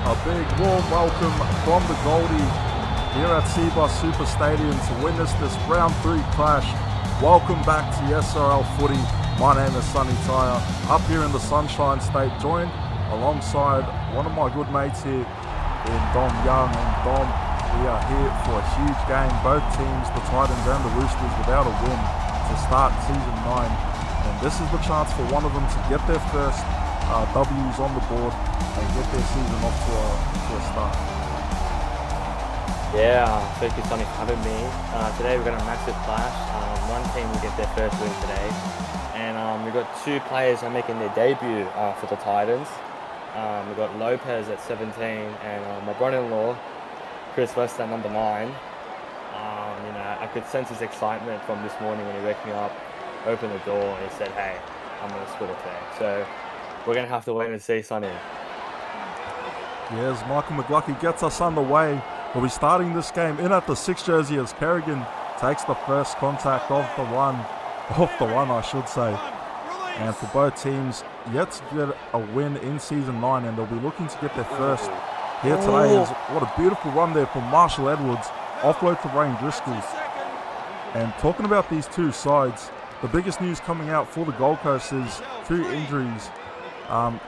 A big warm welcome from the Goldie here at Seabus Super Stadium to witness this round 3 clash. Welcome back to the SRL footy. My name is Sonny Tyre, up here in the Sunshine State, joined alongside one of my good mates here in Dom Young. And Dom, we are here for a huge game. Both teams, the Titans and the Roosters, without a win to start season 9. And this is the chance for one of them to get their first W's on the board and get their season off to a start. Yeah, thank you, Sonny, for having me. Today we've got a massive clash. One team will get their first win today, and we've got 2 players who are making their debut for the Titans. We've got Lopez at 17 and my brother-in-law, Chris West, at number 9. I could sense his excitement from this morning when he woke me up, opened the door, and he said, "Hey, I'm going to score today." So we're going to have to wait and see, Sonny. Yes, Michael McLucky gets us underway. We'll be starting this game in at the 6 jersey as Kerrigan takes the first contact off the one, I should say. And for both teams, yet to get a win in season 9, and they'll be looking to get their first here today. What a beautiful run there from Marshall Edwards, offload to Rain Driscoll. And talking about these two sides, the biggest news coming out for the Gold Coast is 2 injuries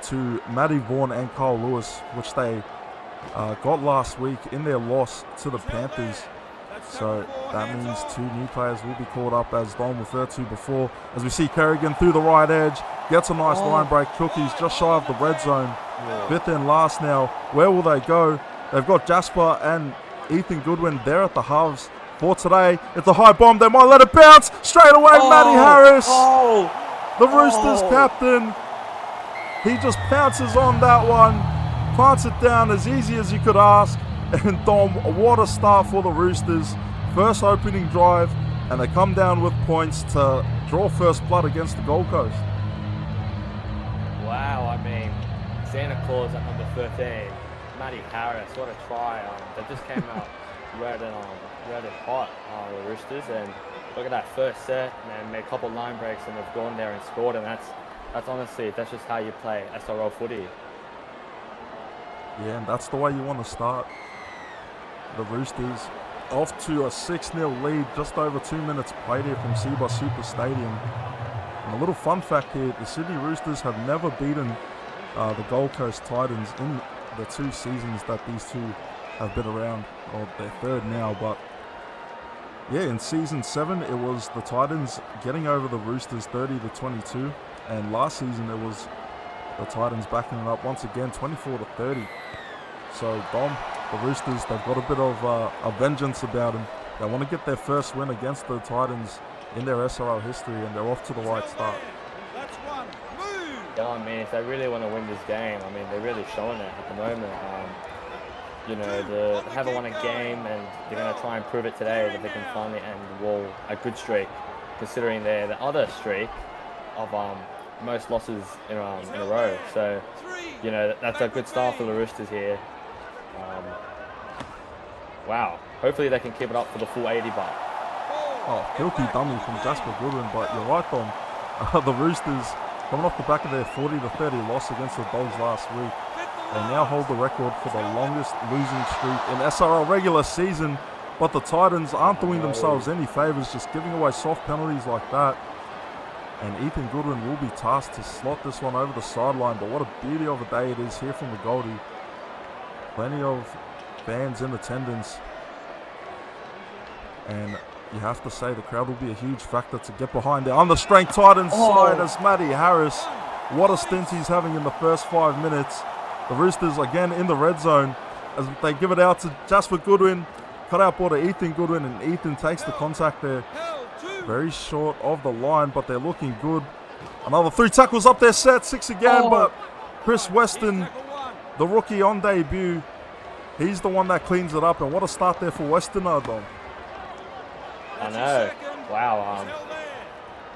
to Matty Vaughan and Carl Lewis, which they got last week in their loss to the Panthers. So that means 2 new players will be called up, as Don referred to before. As we see Kerrigan through the right edge, gets a nice line break. Cookies just shy of the red zone. 5th and last now. Where will they go? They've got Jasper and Ethan Goodwin there at the halves for today. It's a high bomb. They might let it bounce. Straight away, Matty Harris, the Roosters captain. He just pounces on that one, plants it down as easy as you could ask. And Dom, what a start for the Roosters. First opening drive, and they come down with points to draw first blood against the Gold Coast. Wow, I mean, Santa Claus at number 13, Matty Harris, what a try. That just came out red and hot, the Roosters. And look at that first set, and made a couple line breaks, and they've gone there and scored. And that's honestly, that's just how you play SRL footy. Yeah, and that's the way you want to start. The Roosters off to a 6-0 lead, just over 2 minutes played here from Seabus Super Stadium. And a little fun fact here, the Sydney Roosters have never beaten the Gold Coast Titans in the 2 seasons that these two have been around, or their 3rd now. But yeah, in season 7 it was the Titans getting over the Roosters 30-22, and last season it was the Titans backing it up once again 24-30. So Dom, the Roosters, they've got a bit of a vengeance about them. They want to get their first win against the Titans in their SRL history, and they're off to the right start. Yeah, I mean, if they really want to win this game, I mean, they're really showing it at the moment. They haven't won a game, and they're going to try and prove it today that they can finally end the wall a good streak, considering the other streak of most losses in a row. So, that's a good start for the Roosters here. Wow. Hopefully they can keep it up for the full 80 bar. Oh, filthy dummy from Jasper Goodwin, but you're right, Dom. The Roosters, coming off the back of their 40-30 loss against the Dogs last week, they now hold the record for the longest losing streak in SRL regular season. But the Titans aren't doing themselves any favours, just giving away soft penalties like that. And Ethan Goodwin will be tasked to slot this one over the sideline. But what a beauty of a day it is here from the Goldie. Plenty of fans in attendance. And you have to say the crowd will be a huge factor to get behind there on the strength Titans side as Matty Harris. What a stint he's having in the first 5 minutes. The Roosters again in the red zone as they give it out to Jasper Goodwin. Cut out ball to Ethan Goodwin, and Ethan takes the contact there. Very short of the line, but they're looking good. Another 3 tackles up there, set 6 again, but Chris Weston, the rookie on debut, he's the one that cleans it up. And what a start there for Weston, Dom. I know. Wow.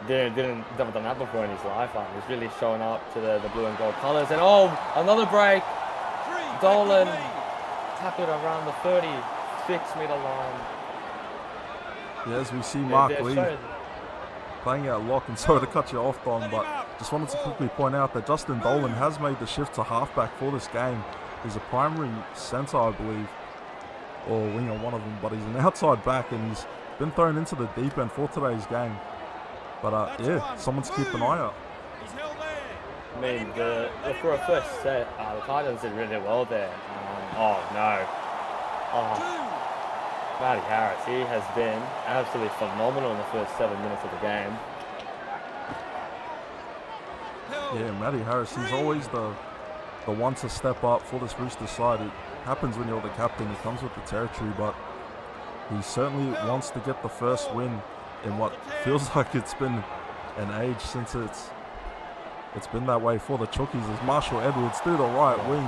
Didn't never done that before in his life. He's really showing up to the blue and gold colours. And another break. Dolan tackled around the 36-metre line. Yeah, as we see Mark Lee playing out lock, and sorry to cut you off, Don, but just wanted to quickly point out that Justin Dolan has made the shift to halfback for this game. He's a primary centre, I believe, or winger, one of them, but he's an outside back, and he's been thrown into the deep end for today's game. But yeah, someone to keep an eye out. I mean, for a first set, the Titans did really well there. Oh no. Matty Harris, he has been absolutely phenomenal in the first 7 minutes of the game. Yeah, Matty Harris, he's always the one to step up for this Roosters side. It happens when you're the captain, it comes with the territory, but he certainly wants to get the first win in what feels like it's been an age since it's been that way for the Chookies, as Marshall Edwards through the right wing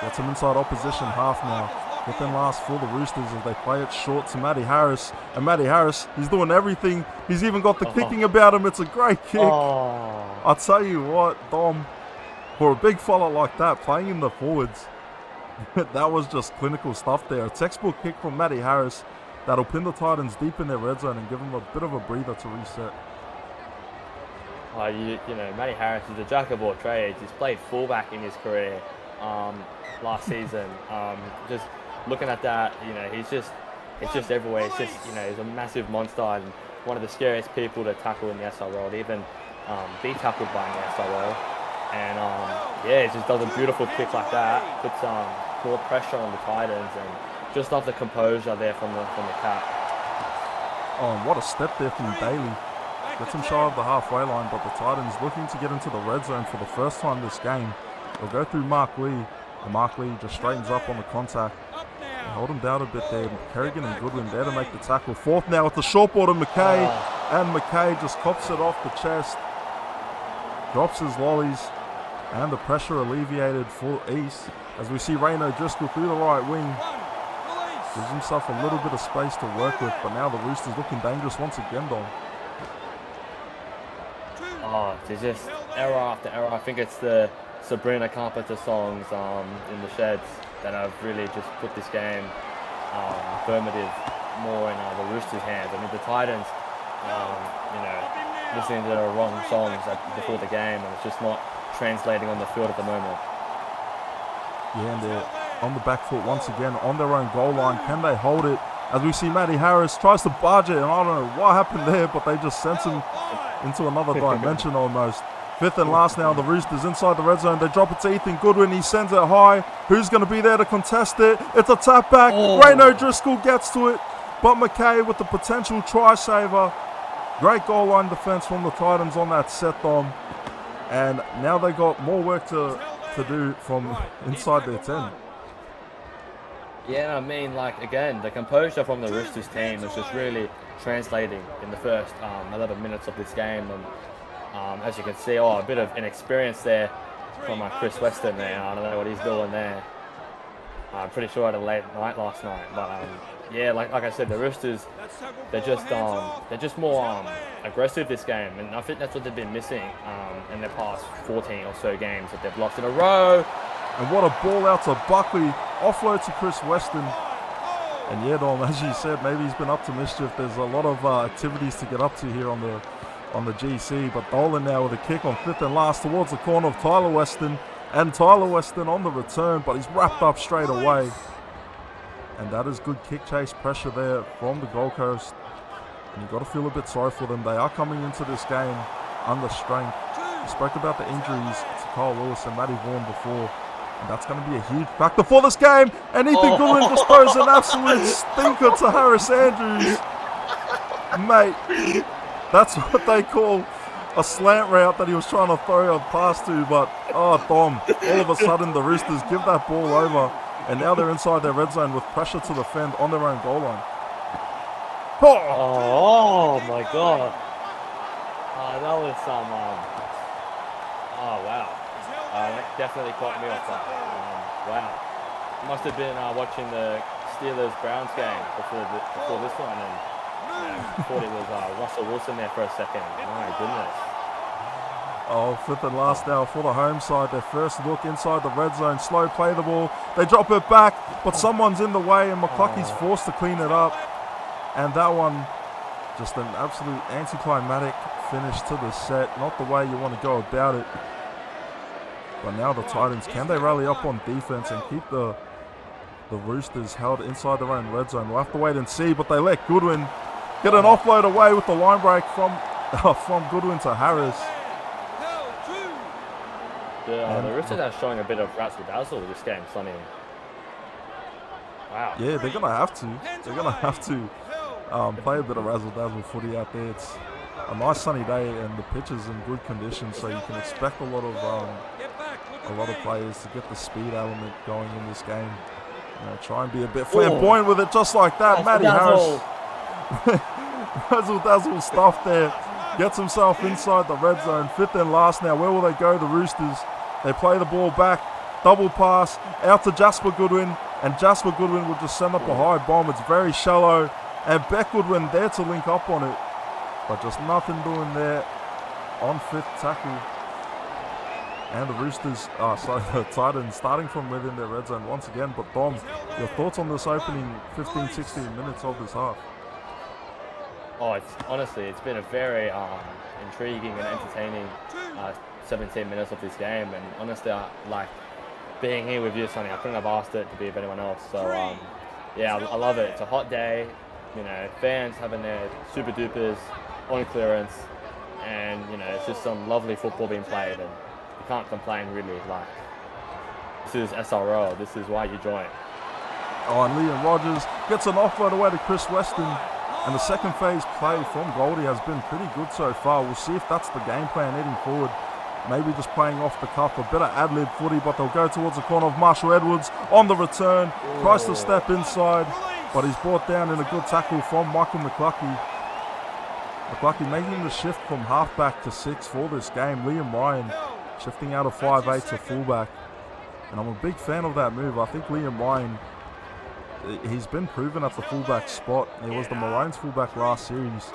gets him inside opposition half now. But then last for the Roosters as they play it short to Matty Harris. And Matty Harris, he's doing everything. He's even got the kicking about him. It's a great kick. I'll tell you what, Dom, for a big fella like that, playing in the forwards, that was just clinical stuff there. A textbook kick from Matty Harris that'll pin the Titans deep in their red zone and give them a bit of a breather to reset. You know, Matty Harris is a jack of all trades. He's played fullback in his career last season. Just looking at that, you know, it's just everywhere. It's just, you know, he's a massive monster and one of the scariest people to tackle in the SRL, to even be tackled by in the SRL. And yeah, he just does a beautiful kick like that, puts more pressure on the Titans, and just off the composure there from the cap. Oh, and what a step there from Daly. Gets him shy of the halfway line, but the Titans looking to get into the red zone for the first time this game. They'll go through Mark Lee, and Mark Lee just straightens up on the contact. They hold him down a bit there. Kerrigan and Goodwin there to make the tackle. Fourth now with the short ball to McKay, and McKay just cops it off the chest. Drops his lollies, and the pressure alleviated for East as we see Rayno Driscoll through the right wing. Gives himself a little bit of space to work with, but now the Roosters looking dangerous once again, Dom. Oh, there's just error after error. I think it's the Sabrina Carpenter songs in the sheds that have really just put this game affirmative more in the Roosters' hands. I mean, the Titans, you know, listening to the wrong songs before the game, and it's just not translating on the field at the moment. Yeah, and they're on the back foot once again on their own goal line. Can they hold it? As we see Matty Harris tries to barge it, and I don't know what happened there, but they just sent him into another dimension almost. Fifth and last now, the Roosters inside the red zone. They drop it to Ethan Goodwin. He sends it high. Who's going to be there to contest it? It's a tap back. Rayno Driscoll gets to it, but McKay with the potential try saver. Great goal line defense from the Titans on that set, Dom. And now they got more work to do from inside their 10. Yeah, I mean, like, again, the composure from the Roosters team is just really translating in the first 11 minutes of this game. And as you can see, a bit of inexperience there from Chris Weston there. I don't know what he's doing there. I'm pretty sure I had a late night last night. But yeah, like I said, the Roosters, they're just more aggressive this game. And I think that's what they've been missing in their past 14 or so games that they've lost in a row. And what a ball out to Buckley. Offload to Chris Weston. And yeah, Dom, as you said, maybe he's been up to mischief. There's a lot of activities to get up to here on the GC. But Dolan now with a kick on fifth and last towards the corner of Tyler Weston. And Tyler Weston on the return, but he's wrapped up straight away. And that is good kick chase pressure there from the Gold Coast. And you've got to feel a bit sorry for them. They are coming into this game under strength. We spoke about the injuries to Kyle Lewis and Matty Vaughan before. And that's going to be a huge factor for this game. And Ethan Goodwin just throws an absolute stinker to Harris Andrews. Mate, that's what they call a slant route that he was trying to throw a pass to. But, Dom, all of a sudden the Roosters give that ball over. And now they're inside their red zone with pressure to defend on their own goal line. Oh my God. That was some... oh, wow. That definitely caught me off guard. Wow. Must have been watching the Steelers-Browns game before this one, and thought it was Russell Wilson there for a second. My goodness. Fifth and last now for the home side. Their first look inside the red zone. Slow play the ball. They drop it back, but someone's in the way, and McClucky's forced to clean it up. And that one, just an absolute anticlimactic finish to the set. Not the way you want to go about it. But now the Titans, can they rally up on defense and keep the Roosters held inside their own red zone? We'll have to wait and see, but they let Goodwin get an offload away with the line break from Goodwin to Harris. The Roosters are showing a bit of razzle-dazzle this game, Sonny. Wow. Yeah, they're going to have to. They're going to have to play a bit of razzle-dazzle footy out there. It's a nice sunny day and the pitch is in good condition, so you can expect a lot of players to get the speed element going in this game. Try and be a bit flamboyant with it, just like that. Matty Harris, razzle-dazzle stuff there. Gets himself inside the red zone. 5th and last now. Where will they go, the Roosters? They play the ball back. Double pass out to Jasper Goodwin. And Jasper Goodwin will just send up a high bomb. It's very shallow. And Beck Goodwin there to link up on it. But just nothing doing there on 5th tackle. And the Roosters, the Titans starting from within their red zone once again. But Dom, your thoughts on this opening 15, 16 minutes of this half? Oh, it's been a very intriguing and entertaining 17 minutes of this game. And honestly, I like being here with you, Sonny. I couldn't have asked it to be with anyone else. So, yeah, I love it. It's a hot day. Fans having their super dupers on clearance. And, it's just some lovely football being played. And you can't complain, really. Like, this is SRL. This is why you join. Oh, and Liam Rogers gets an offload away to Chris Weston. And the second phase play from Goldie has been pretty good so far. We'll see if that's the game plan heading forward. Maybe just playing off the cuff, a bit of ad-lib footy, but they'll go towards the corner of Marshall Edwards on the return. Tries to step inside, but he's brought down in a good tackle from Michael McCluckey. McCluckey making the shift from halfback to 6 for this game. Liam Ryan shifting out of 5'8" to fullback. And I'm a big fan of that move. I think Liam Ryan, he's been proven at the fullback spot. He was the Maroons fullback last series.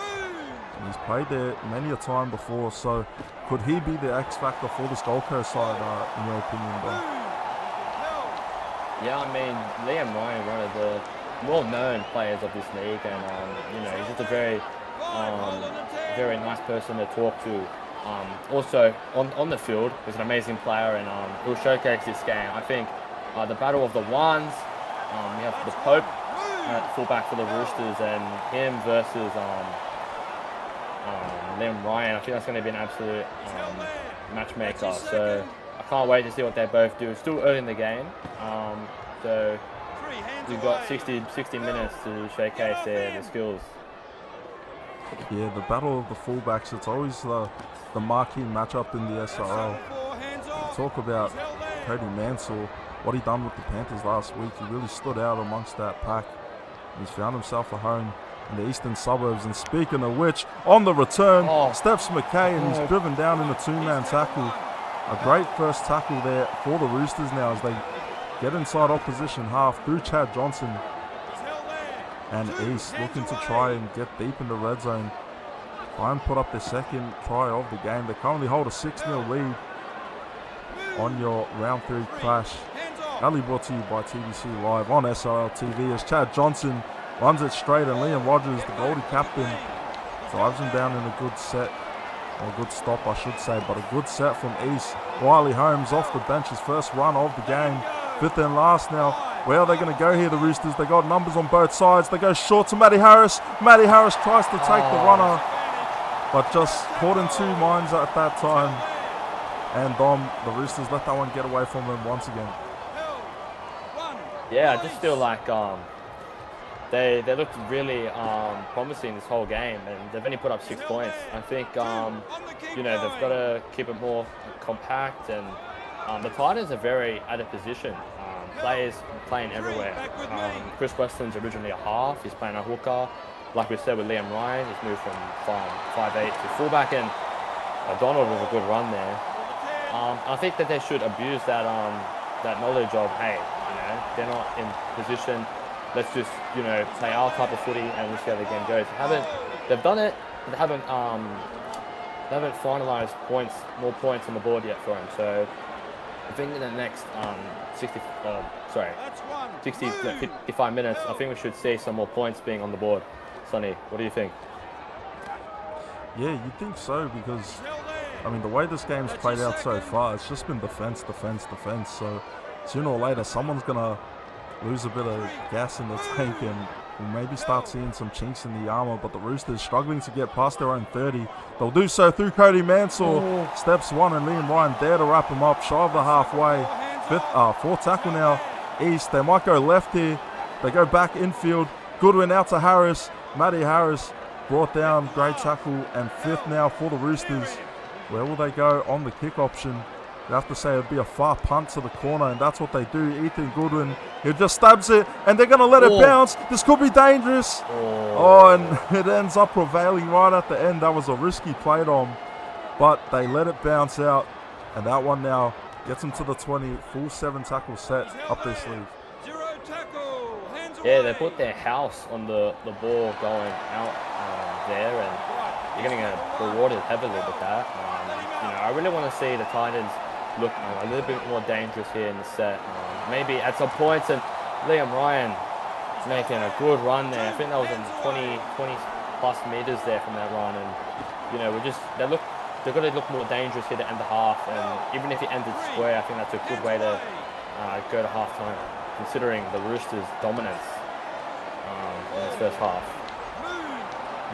And he's played there many a time before. So could he be the X factor for this Gold Coast side, in your opinion, Ben? Yeah, I mean, Liam Ryan, one of the well-known players of this league, and he's just a very, very nice person to talk to. Also, on the field, he's an amazing player, and he'll showcase this game. I think the battle of the ones. We have the Pope at fullback for the Roosters, and him versus Liam Ryan. I think that's going to be an absolute matchmaker. So I can't wait to see what they both do. It's still early in the game, so we've got 60 minutes to showcase their skills. Yeah, the battle of the fullbacks, it's always the marquee matchup in the SRL. We talk about Cody Mansell, what he done with the Panthers last week. He really stood out amongst that pack. He's found himself a home in the eastern suburbs. And speaking of which, on the return, steps McKay, and he's driven down in a two-man tackle. A great first tackle there for the Roosters now as they get inside opposition half through Chad Johnson. And East looking to try and get deep in the red zone. Try and put up their second try of the game. They currently hold a 6-0 lead on your round 3 clash. Only brought to you by TVC Live on SRL TV as Chad Johnson runs it straight, and Liam Rogers, the Goldie captain, drives him down in a good set, or a good stop I should say, but a good set from East. Riley Holmes off the bench, his first run of the game. 5th and last now. Where are they going to go here, the Roosters? They got numbers on both sides. They go short to Matty Harris. Matty Harris tries to take the runner, but just caught in two minds at that time. And the Roosters let that one get away from them once again. Yeah, I just feel like they looked really promising this whole game, and they've only put up 6 points. I think they've got to keep it more compact, and the Titans are very out of position. Players playing everywhere. Chris Weston's originally a half. He's playing a hooker. Like we said with Liam Ryan, he's moved from 5'8" to fullback, and Donald was a good run there. I think that they should abuse that knowledge of, hey, they're not in position. Let's just play our type of footy and we'll see how the game goes. They've done it. But they haven't finalised more points on the board yet for him. So I think in the next 55 minutes, I think we should see some more points being on the board. Sonny, what do you think? Yeah, you think so, because I mean, the way this game's played out so far, it's just been defense, defense, defense. So sooner or later, someone's going to lose a bit of gas in the tank and we'll maybe start seeing some chinks in the armor. But the Roosters struggling to get past their own 30. They'll do so through Cody Mansell. Steps one and Liam Ryan there to wrap him up. Shy of the halfway. Fourth tackle now. East. They might go left here. They go back infield. Goodwin out to Harris. Matty Harris brought down. Great tackle. And fifth now for the Roosters. Where will they go on the kick option? You have to say it'd be a far punt to the corner, and that's what they do. Ethan Goodwin, he just stabs it, and they're going to let it bounce. This could be dangerous. And it ends up prevailing right at the end. That was a risky play, Dom, but they let it bounce out, and that one now gets them to the 20. Full 7 tackle set up their sleeve. Yeah, they put their house on the ball going out there, and you're getting rewarded heavily with that. I really want to see the Titans look a little bit more dangerous here in the set. Maybe at some points, and Liam Ryan making a good run there. I think that was in 20 plus meters there from that run, and they're going to look more dangerous here to end the half. And even if it ended square, I think that's a good way to go to halftime, considering the Roosters' dominance in this first half.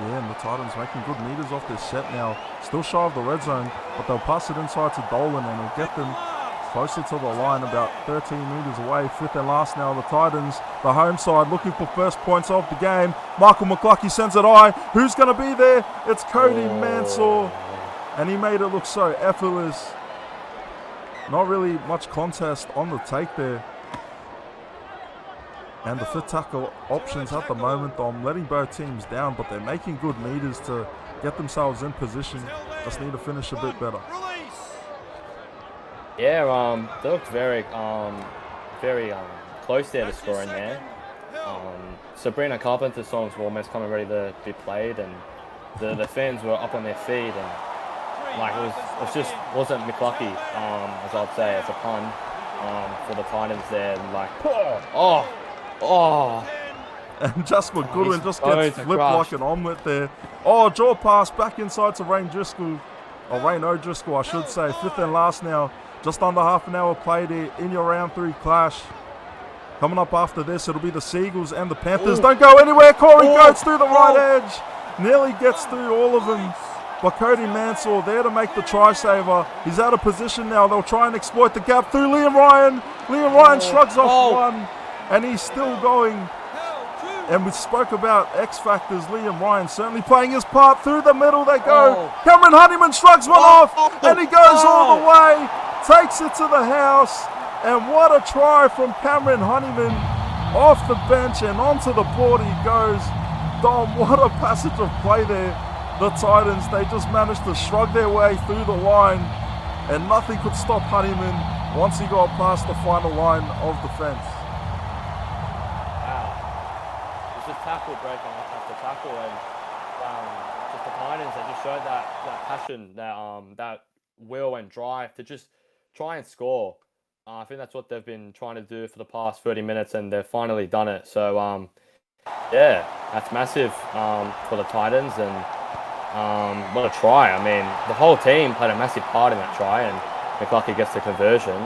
Yeah, and the Titans making good meters off this set now. Still shy of the red zone, but they'll pass it inside to Dolan and it'll get them closer to the line, about 13 meters away. Fifth and last now, the Titans, the home side, looking for first points of the game. Michael McCluckey sends it high. Who's going to be there? It's Cody Mansell. And he made it look so effortless. Not really much contest on the take there. And the fifth tackle options at the moment, I'm letting both teams down, but they're making good meters to get themselves in position. Just need to finish a bit better. Yeah, they looked very close there to scoring there. Sabrina Carpenter's songs were almost coming ready to be played, and the fans were up on their feet, and it just wasn't McCluckey, as I'd say, as a pun for the Titans there. And and Jasper Goodwin just gets flipped like an omelette there. Draw pass back inside to Rain O'Driscoll, I should say. Fifth and last now. Just under half an hour played here in your round 3 clash. Coming up after this, it'll be the Seagulls and the Panthers. Don't go anywhere. Corey Goats through the right edge. Nearly gets through all of them. But Cody Mansell there to make the try saver. He's out of position now. They'll try and exploit the gap through Liam Ryan. Liam Ryan shrugs off one. And he's still going. And we spoke about X Factors. Liam Ryan certainly playing his part. Through the middle they go. Cameron Honeyman shrugs one off. And he goes all the way. Takes it to the house. And what a try from Cameron Honeyman. Off the bench and onto the board he goes. Dom, what a passage of play there. The Titans, they just managed to shrug their way through the line. And nothing could stop Honeyman once he got past the final line of defense. Tackle break after tackle, and just the Titans, they just showed that passion, that will and drive to just try and score. I think that's what they've been trying to do for the past 30 minutes, and they've finally done it. So yeah, that's massive for the Titans, and what a try. I mean, the whole team played a massive part in that try, and McCluckey gets the conversion.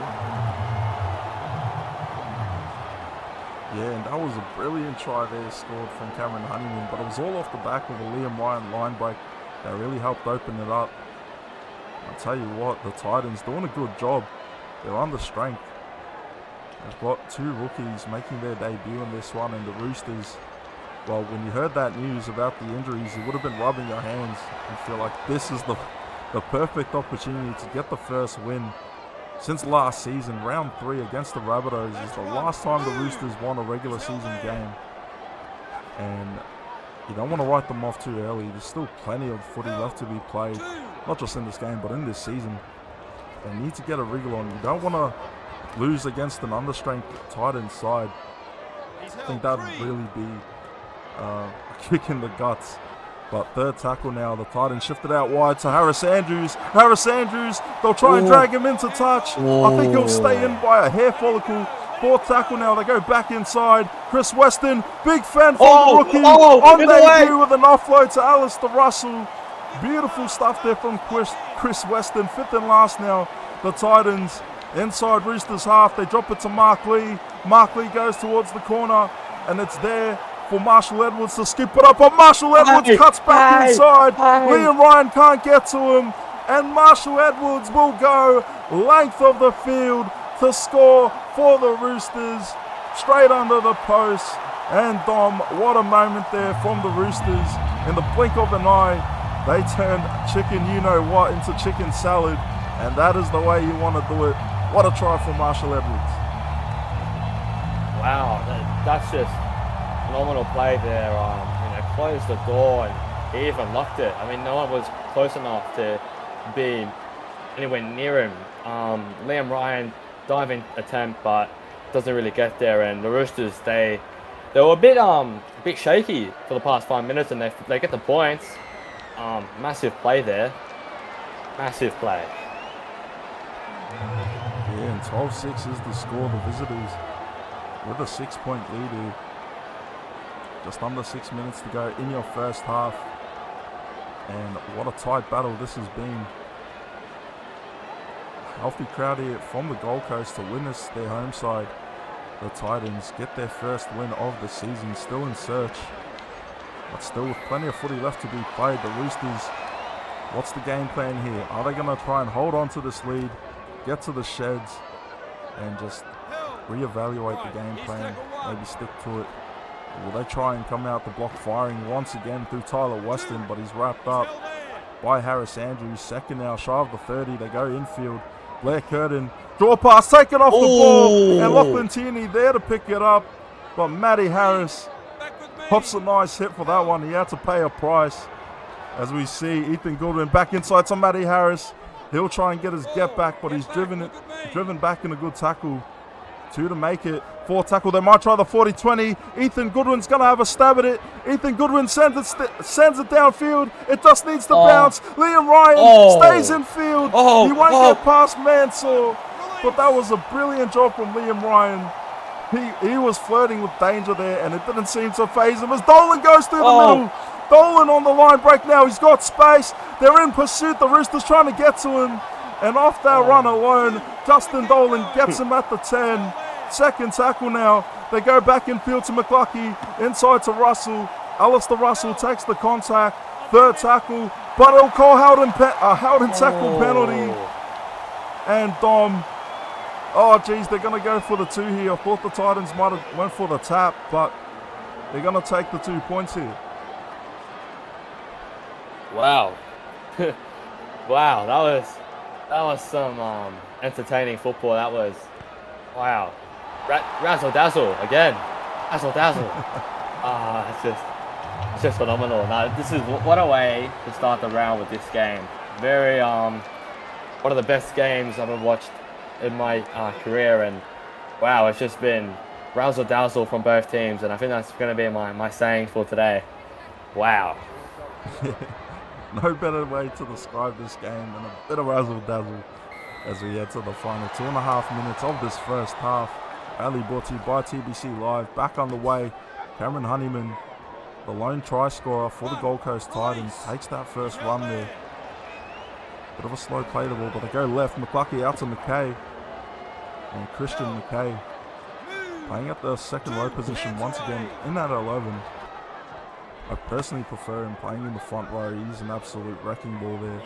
Yeah, and that was a brilliant try there scored from Cameron Honeyman, but it was all off the back of a Liam Ryan line break that really helped open it up. I'll tell you what, the Titans doing a good job. They're under strength. They've got 2 rookies making their debut in this one, and the Roosters, well, when you heard that news about the injuries, you would have been rubbing your hands and feel like this is the perfect opportunity to get the first win. Since last season, round 3 against the Rabbitohs is the last time the Roosters won a regular season game. And you don't want to write them off too early. There's still plenty of footy left to be played, not just in this game, but in this season. They need to get a wriggle on. You don't want to lose against an understrength Titans side. I think that would really be a kick in the guts. But third tackle now, the Titans shifted out wide to Harris Andrews. Harris Andrews, they'll try and drag him into touch. I think he'll stay in by a hair follicle. Fourth tackle now, they go back inside. Chris Weston, big fan from the rookie. On debut with an offload to Alistair Russell. Beautiful stuff there from Chris Chris Weston. 5th and last now. The Titans inside Roosters half. They drop it to Mark Lee. Mark Lee goes towards the corner, and it's there for Marshall Edwards to skip it up. But Marshall Edwards cuts back inside. Liam Ryan can't get to him, and Marshall Edwards will go length of the field to score for the Roosters, straight under the post. And Dom, what a moment there from the Roosters. In the blink of an eye, they turned chicken you-know-what into chicken salad, and that is the way you want to do it. What a try from Marshall Edwards. Wow, that's just phenomenal play there. Closed the door and he even locked it. I mean, no one was close enough to be anywhere near him. Liam Ryan diving attempt, but doesn't really get there. And the Roosters, they were a bit shaky for the past 5 minutes, and they get the points. Massive play there. Massive play. Yeah, and 12-6 is the score. The visitors with a 6-point lead here. Just under 6 minutes to go in your first half. And what a tight battle this has been. Healthy crowd here from the Gold Coast to witness their home side. The Titans get their first win of the season, still in search. But still with plenty of footy left to be played. The Roosters, what's the game plan here? Are they going to try and hold on to this lead, get to the sheds, and just reevaluate the game plan, maybe stick to it? Will they try and come out the block firing once again through Tyler Weston, but he's wrapped up by Harris Andrews. Second now, shy of the 30. They go infield. Blair Curtin, draw pass, taken off the ball, and Lachlan Tierney there to pick it up. But Matty Harris pops a nice hit for that one. He had to pay a price. As we see Ethan Goodwin back inside to Matty Harris. He'll try and get his get back, but he's driven back in a good tackle. 2 to make it. 4 tackle. They might try the 40-20. Ethan Goodwin's going to have a stab at it. Ethan Goodwin sends it downfield. It just needs to bounce. Liam Ryan stays in field. He won't get past Mansour. But that was a brilliant job from Liam Ryan. He was flirting with danger there, and it didn't seem to faze him as Dolan goes through the middle. Dolan on the line break now. He's got space. They're in pursuit. The Roosters trying to get to him. And off that run alone, Justin Dolan gets him at the 10. Second tackle now. They go back in field to McLucky. Inside to Russell. Alistair Russell takes the contact. Third tackle. But he'll call Howden tackle penalty. And Dom. Oh, geez, they're going to go for the 2 here. I thought the Titans might have went for the tap, but they're going to take the 2 points here. Wow. Wow, that was some entertaining football. That was, wow. Razzle dazzle again. Razzle dazzle. It's just phenomenal. Now, this is what a way to start the round with this game. Very one of the best games I've ever watched in my career, and wow, it's just been razzle dazzle from both teams, and I think that's going to be my saying for today. Wow. No better way to describe this game than a bit of razzle dazzle as we head to the final 2.5 minutes of this first half. Only brought to you by TBC Live. Back on the way, Cameron Honeyman, the lone try scorer for the Gold Coast Titans, takes that first run there. Bit of a slow play the ball, but they go left. McLucky out to McKay. And Christian McKay playing at the second row position once again in that 11. I personally prefer him playing in the front row. He's an absolute wrecking ball there.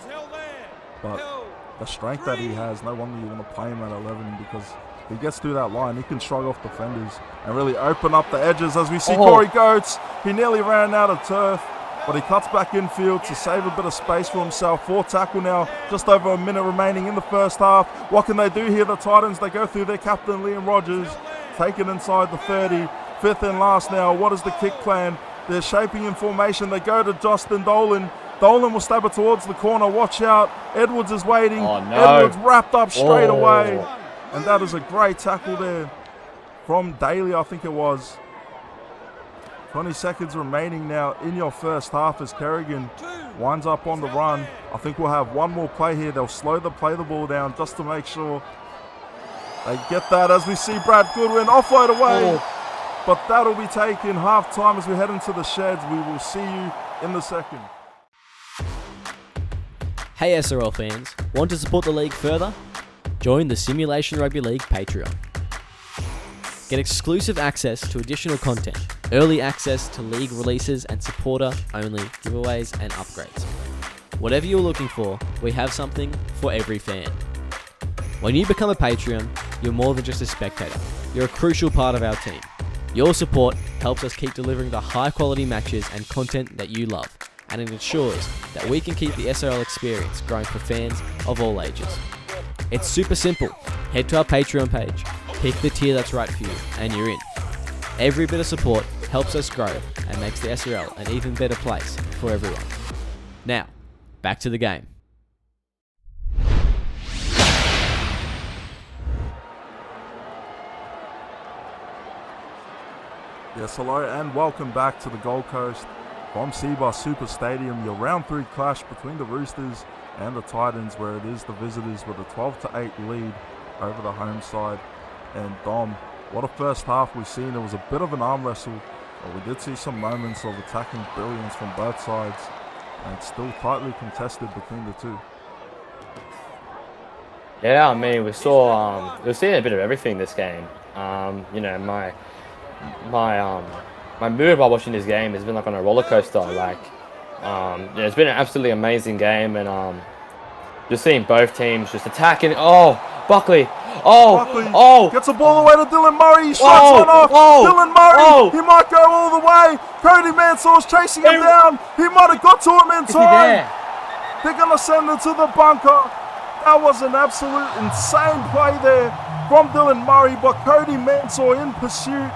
But the strength that he has, no wonder you want to play him at 11, because he gets through that line, he can shrug off defenders and really open up the edges. As we see Corey Goetz, he nearly ran out of turf, but he cuts back infield to save a bit of space for himself. 4 tackle now, just over a minute remaining in the first half. What can they do here, the Titans? They go through their captain, Liam Rogers, take it inside the 30. 5th and last now. What is the kick plan? They're shaping in formation. They go to Justin Dolan. Dolan will stab it towards the corner. Watch out. Edwards is waiting. Oh, no. Edwards wrapped up straight away. And that is a great tackle there from Daly, I think it was. 20 seconds remaining now in your first half as Kerrigan winds up on the run. I think we'll have one more play here. They'll play the ball down just to make sure they get that, as we see Brad Goodwin offload away. But that'll be taken half time as we head into the sheds. We will see you in the second. Hey SRL fans, want to support the league further? Join the Simulation Rugby League Patreon. Get exclusive access to additional content, early access to league releases and supporter-only giveaways and upgrades. Whatever you're looking for, we have something for every fan. When you become a Patreon, you're more than just a spectator. You're a crucial part of our team. Your support helps us keep delivering the high-quality matches and content that you love, and it ensures that we can keep the SRL experience growing for fans of all ages. It's super simple. Head to our Patreon page, pick the tier that's right for you, and you're in. Every bit of support helps us grow and makes the SRL an even better place for everyone. Now, back to the game. Yes, hello and welcome back to the Gold Coast from Seabus Super Stadium. Your round 3 clash between the Roosters and the Titans, where it is the visitors with a 12-8 lead over the home side. And Dom, what a first half we've seen. It was a bit of an arm wrestle, but we did see some moments of attacking brilliance from both sides, and it's still tightly contested between the two. Yeah, I mean, we've seen a bit of everything this game. You know, my mood while watching this game has been like on a roller coaster. Like, yeah, it's been an absolutely amazing game, and just seeing both teams just attacking. Oh, Buckley! Oh! Gets the ball away to Dylan Murray. He shots one off. Dylan Murray. He might go all the way. Cody Mansour's chasing him down. He might have got to him in time. They're gonna send it to the bunker. That was an absolute insane play there from Dylan Murray, but Cody Mansour in pursuit.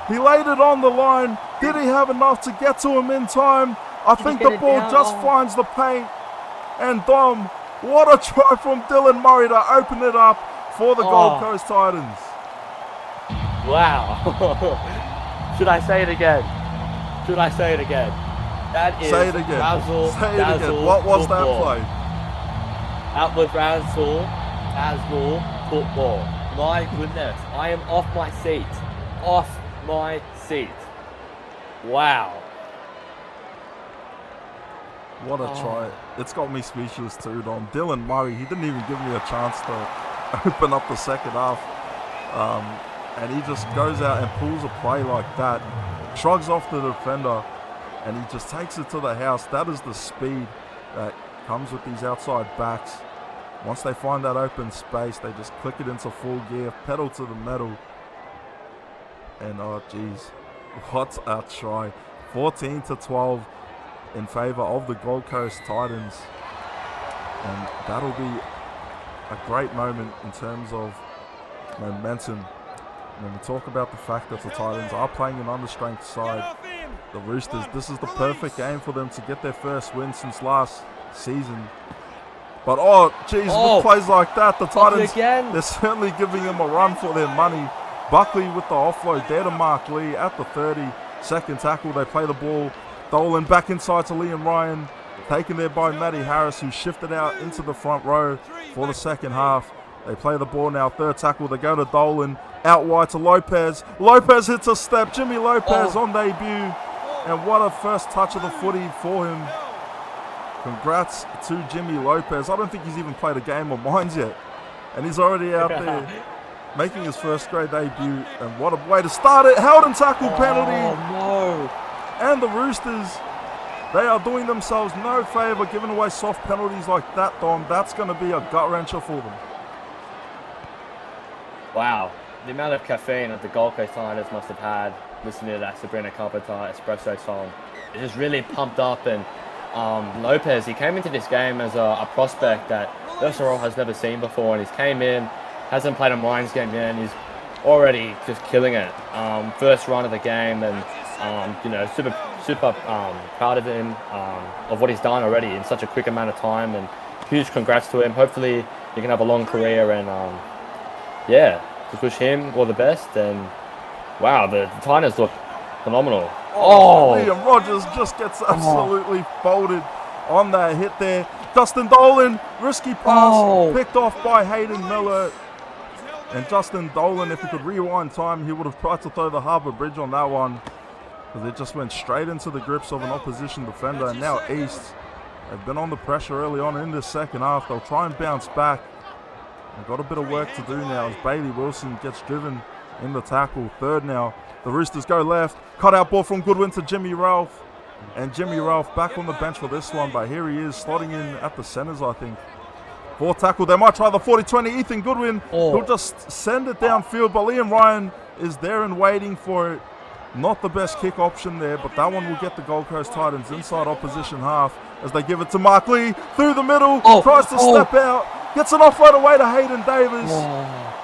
He laid it on the line. Did he have enough to get to him in time? I think the ball just finds the paint. And Dom, what a try from Dylan Murray to open it up for the Gold Coast Titans. Wow. Should I say it again? That is Say it again. Razzle, Say it dazzle, again. What was football. that play? That was razzle, dazzle, football. My goodness, I am off my seat. Wow. What a try. It's got me speechless too, Dom. Dylan Murray, he didn't even give me a chance to open up the second half. And he just goes out and pulls a play like that, shrugs off the defender, and he just takes it to the house. That is the speed that comes with these outside backs. Once they find that open space, they just click it into full gear, pedal to the metal. And oh geez, what a try. 14-12 in favour of the Gold Coast Titans. And that'll be a great moment in terms of momentum. When we talk about the fact that the Titans are playing an understrength side, the Roosters, this is the perfect game for them to get their first win since last season. But oh geez, with plays like that, the Titans, they're certainly giving them a run for their money. Buckley with the offload there to Mark Lee at the 30. Second tackle, they play the ball. Dolan back inside to Liam Ryan. Taken there by Matty Harris, who shifted out into the front row for the second half. They play the ball now. Third tackle, they go to Dolan. Out wide to Lopez. Lopez hits a step. Jimmy Lopez on debut. And what a first touch of the footy for him. Congrats to Jimmy Lopez. I don't think he's even played a game of mines yet. And he's already out there making his first grade debut. And what a way to start it. Held and tackle penalty. No. And the Roosters, they are doing themselves no favour giving away soft penalties like that, Dom. That's going to be a gut-wrencher for them. Wow. The amount of caffeine that the Gold Coast Titans must have had listening to that Sabrina Carpenter espresso song. It's just really pumped up. And Lopez, he came into this game as a prospect that SRL has never seen before. And he's came in, hasn't played a Mines game yet, and he's already just killing it. First run of the game, and you know, super proud of him, of what he's done already in such a quick amount of time, and huge congrats to him. Hopefully he can have a long career, and yeah, just wish him all the best. And wow, the Titans look phenomenal. Liam Rogers just gets absolutely folded on that hit there. Justin Dolan, risky pass, picked off by Hayden Miller. And Justin Dolan, if he could rewind time, he would have tried to throw the Harbour Bridge on that one, because it just went straight into the grips of an opposition defender. And now East, They've been on the pressure early on in this second half. They'll try and bounce back. They've got a bit of work to do now as Bailey Wilson gets driven in the tackle. Third now. The Roosters go left. Cut out ball from Goodwin to Jimmy Ralph. And Jimmy Ralph back on the bench for this one, but here he is slotting in at the centres, I think. Fourth tackle. They might try the 40-20. Ethan Goodwin. He'll just send it downfield, but Liam Ryan is there and waiting for it. Not the best kick option there, but that one will get the Gold Coast Titans inside opposition half as they give it to Mark Lee through the middle. Tries to step out. Gets an offload away to Hayden Davis.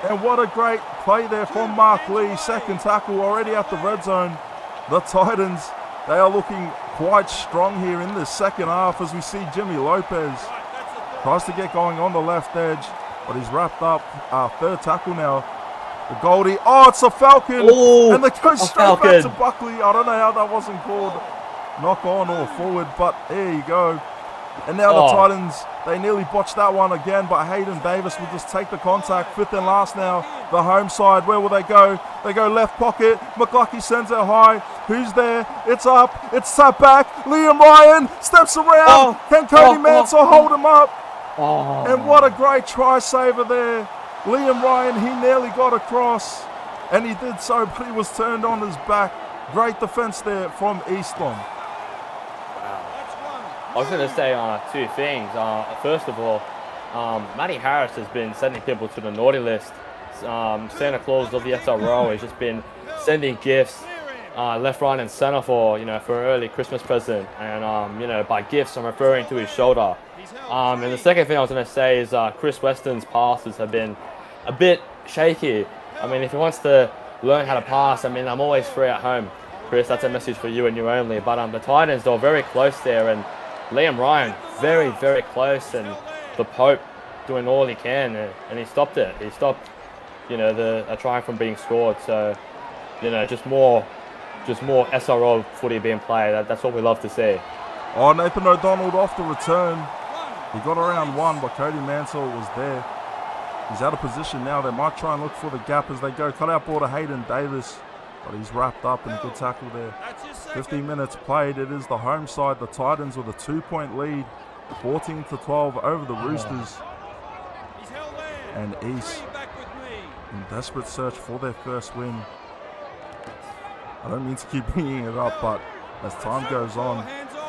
And what a great play there from Mark Lee. Second tackle already at the red zone. The Titans, they are looking quite strong here in this second half as we see Jimmy Lopez tries to get going on the left edge, but he's wrapped up. Third tackle now. The Goldie. Oh, it's a Falcon. And they go straight back to Buckley. I don't know how that wasn't called knock on or forward, but there you go. And now the Titans, they nearly botched that one again, but Hayden Davis will just take the contact. Fifth and last now. The home side, where will they go? They go left pocket. McLucky sends it high. Who's there? It's up. It's sat back. Liam Ryan steps around. Can Cody Mansell hold him up? And what a great try saver there. Liam Ryan, he nearly got across, and he did so, but he was turned on his back. Great defense there from Easton. I was going to say two things. First of all, Matty Harris has been sending people to the naughty list. Santa Claus of the SRL has just been sending gifts left, right, and center for an early Christmas present. And by gifts, I'm referring to his shoulder. And the second thing I was going to say is Chris Weston's passes have been a bit shaky. I mean, if he wants to learn how to pass, I mean, I'm always free at home. Chris, that's a message for you and you only. But the Titans, they're very close there, and Liam Ryan, very, very close, and the Pope doing all he can, and he stopped it. He stopped, a try from being scored. So, just more SRL footy being played. That's what we love to see. Oh, Nathan O'Donnell off the return. He got around one, but Cody Mansell was there. He's out of position now. They might try and look for the gap as they go. Cut out ball to Hayden Davis, but he's wrapped up in a good tackle there. 15 minutes played. It is the home side, the Titans, with a 2-point lead, 14-12 over the Roosters. And East in desperate search for their first win. I don't mean to keep bringing it up, but as time goes on,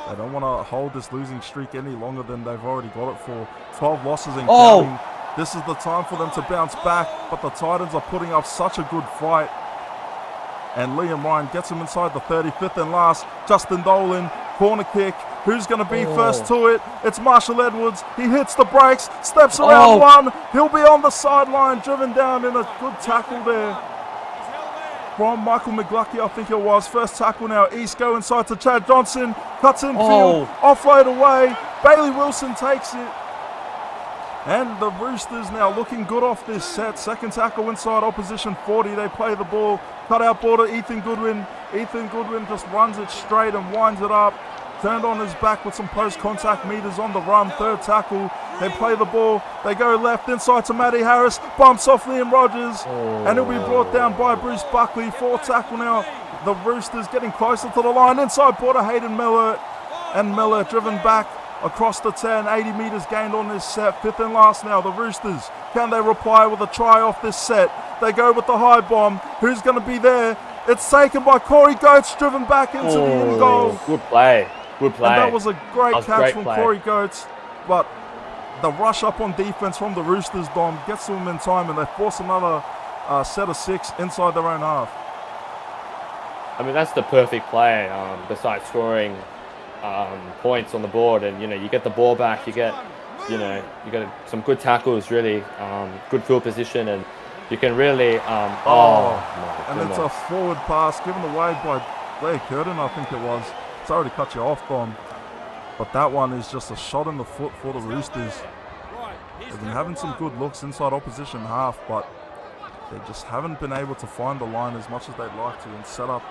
they don't want to hold this losing streak any longer than they've already got it for. 12 losses and counting. This is the time for them to bounce back, but the Titans are putting up such a good fight. And Liam Ryan gets him inside the 35th and last. Justin Dolan, corner kick. Who's going to be first to it? It's Marshall Edwards. He hits the brakes, steps around one. He'll be on the sideline, driven down in a good tackle there from Michael McLucky, I think it was. First tackle now. East go inside to Chad Johnson. Cuts infield. Offload away. Bailey Wilson takes it. And the Roosters now looking good off this set. Second tackle inside opposition 40. They play the ball. Cut out ball to Ethan Goodwin. Ethan Goodwin just runs it straight and winds it up. Turned on his back with some post-contact meters on the run. Third tackle. They play the ball. They go left inside to Matty Harris. Bumps off Liam Rogers. And it'll be brought down by Bruce Buckley. Fourth tackle now. The Roosters getting closer to the line. Inside ball to Hayden Miller. And Miller driven back across the 10. 80 meters gained on this set. Fifth and last now. The Roosters. Can they reply with a try off this set? They go with the high bomb. Who's going to be there? It's taken by Corey Goetz. Driven back into the in goal. Good play. Good play. And that was a great catch from Corey Goetz. But the rush up on defense from the Roosters, Dom, gets to them in time, and they force another set of 6 inside their own half. I mean, that's the perfect play, besides scoring points on the board. And, you get the ball back, you get some good tackles, really, good field position, and you can really... and it's a forward pass given away by Blair Curtin, I think it was. Sorry to cut you off, Dom. But that one is just a shot in the foot for the Roosters. They've been having some good looks inside opposition half, but they just haven't been able to find the line as much as they'd like to and set up